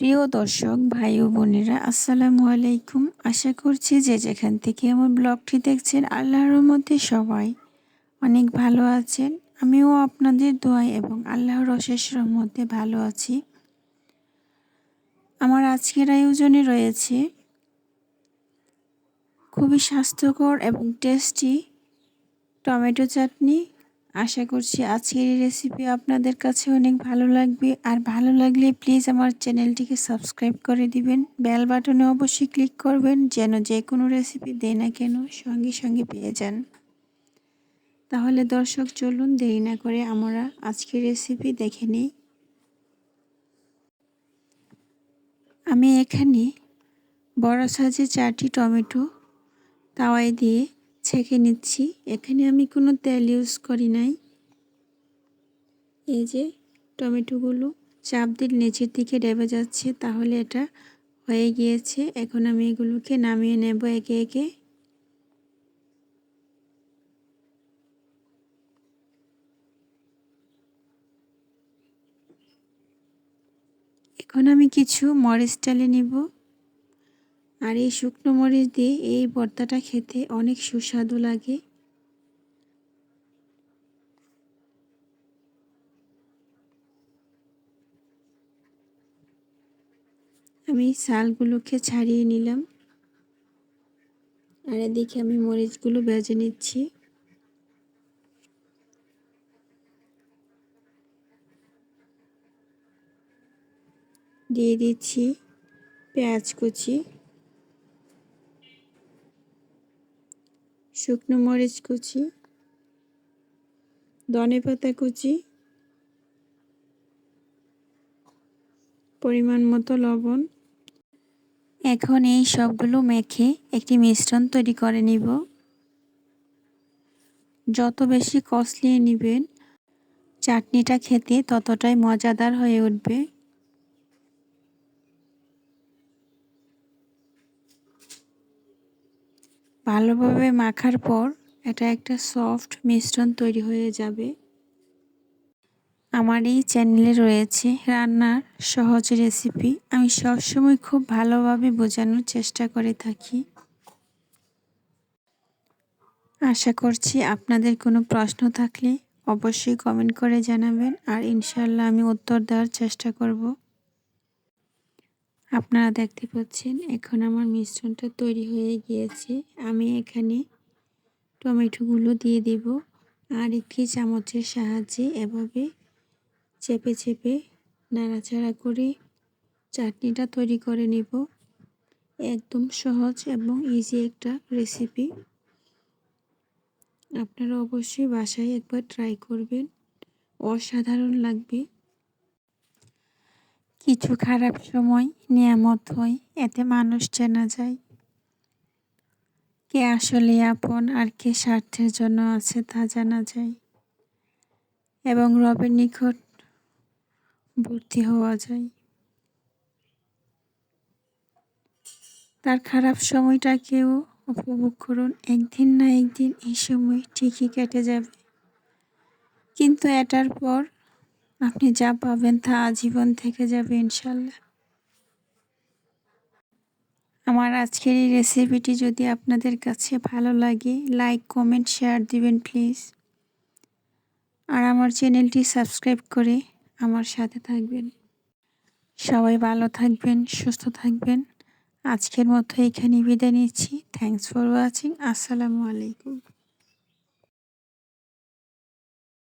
প্রিয় দর্শক ভাই ও বোনেরা, আসসালামু আলাইকুম। আশা করছি যে যেখান থেকে আমার ব্লগটি দেখছেন আল্লাহর রহমতে সবাই অনেক ভালো আছেন। আমিও আপনাদের দোয়ায় এবং আল্লাহর অশেষ রহমতে ভালো আছি। আমার আজকের আয়োজনে রয়েছে খুবই স্বাস্থ্যকর এবং টেস্টি টমেটো চাটনি। আশা করছি আজকের এই রেসিপি আপনাদের কাছে অনেক ভালো লাগবে। আর ভালো লাগলে প্লিজ আমার চ্যানেলটিকে সাবস্ক্রাইব করে দিবেন। বেল বাটনে অবশ্যই ক্লিক করবেন যেন যে কোনো রেসিপি দেয় না কেন সঙ্গে সঙ্গে পেয়ে যান। তাহলে দর্শক চলুন দেরি না করে আমরা আজকের রেসিপি দেখে নিই। আমি এখানে বড় সাইজের 4টি টমেটো তাওয়ায় দিয়ে ছেঁকে নিচ্ছি। এখানে আমি কোনো তেল ইউজ করি নাই। এই যে টমেটোগুলো চাপ দিলে নিচের দিকে ডেবে যাচ্ছে, তাহলে এটা হয়ে গিয়েছে। এখন আমি এগুলোকে নামিয়ে নেব একে একে। এখন আমি কিছু মরিচ ডালে নিব। আর এই শুকনো মরিচ দিয়ে এই ভর্তাটা খেতে অনেক সুস্বাদু লাগে। আমি ছালগুলোকে ছাড়িয়ে নিলাম। আর এদিকে আমি মরিচগুলো ভেজে নিচ্ছি। দিয়ে দিচ্ছি পেঁয়াজ কুচি, শুকনো মরিচ কুচি, ধনেপাতা কুচি, পরিমাণ মতো লবণ। এখন এই সবগুলো মেখে একটি মিশ্রণ তৈরি করে নিব। যত বেশি কষলিয়ে নেবেন চাটনিটা খেতে ততটাই মজাদার হয়ে উঠবে। ভালোভাবে মাখার পর এটা একটা সফট মিশ্রণ তৈরি হয়ে যাবে। আমার এই চ্যানেলে রয়েছে রান্নার সহজ রেসিপি। আমি সবসময় খুব ভালোভাবে বোঝানোর চেষ্টা করে থাকি। আশা করছি আপনাদের কোনো প্রশ্ন থাকলে অবশ্যই কমেন্ট করে জানাবেন, আর ইনশাআল্লাহ আমি উত্তর দেওয়ার চেষ্টা করব। আপনারা দেখতে পাচ্ছেন এখন আমার মিশ্রণটা তৈরি হয়ে গিয়েছে। আমি এখানে টমেটোগুলো দিয়ে দিব আর একটি চামচের সাহায্যে এভাবে চেপে চেপে নাড়াচাড়া করে চাটনিটা তৈরি করে নেব। একদম সহজ এবং ইজি একটা রেসিপি। আপনারা অবশ্যই বাসায় একবার ট্রাই করবেন, অসাধারণ লাগবে। কিছু খারাপ সময় নিয়ামত হয়, এতে মানুষ চেনা যায়। কে আসলে আপন আর কে স্বার্থের জন্য আছে তা জানা যায়, এবং রবের নিকট ভর্তি হওয়া যায়। তার খারাপ সময়টাকেও উপভোগ করুন। একদিন না একদিন এই সময় ঠিকই কেটে যাবে, কিন্তু এটার পর আপনি যা পাবেন তা আজীবন থেকে যাবে ইনশাল্লাহ। আমার আজকের এই রেসিপিটি যদি আপনাদের কাছে ভালো লাগে লাইক কমেন্ট শেয়ার দিবেন প্লিজ। আর আমার চ্যানেলটি সাবস্ক্রাইব করে আমার সাথে থাকবেন। সবাই ভালো থাকবেন, সুস্থ থাকবেন। আজকের মতো এখানে বিদায় নিচ্ছি। Thanks for watching. আসসালামু আলাইকুম।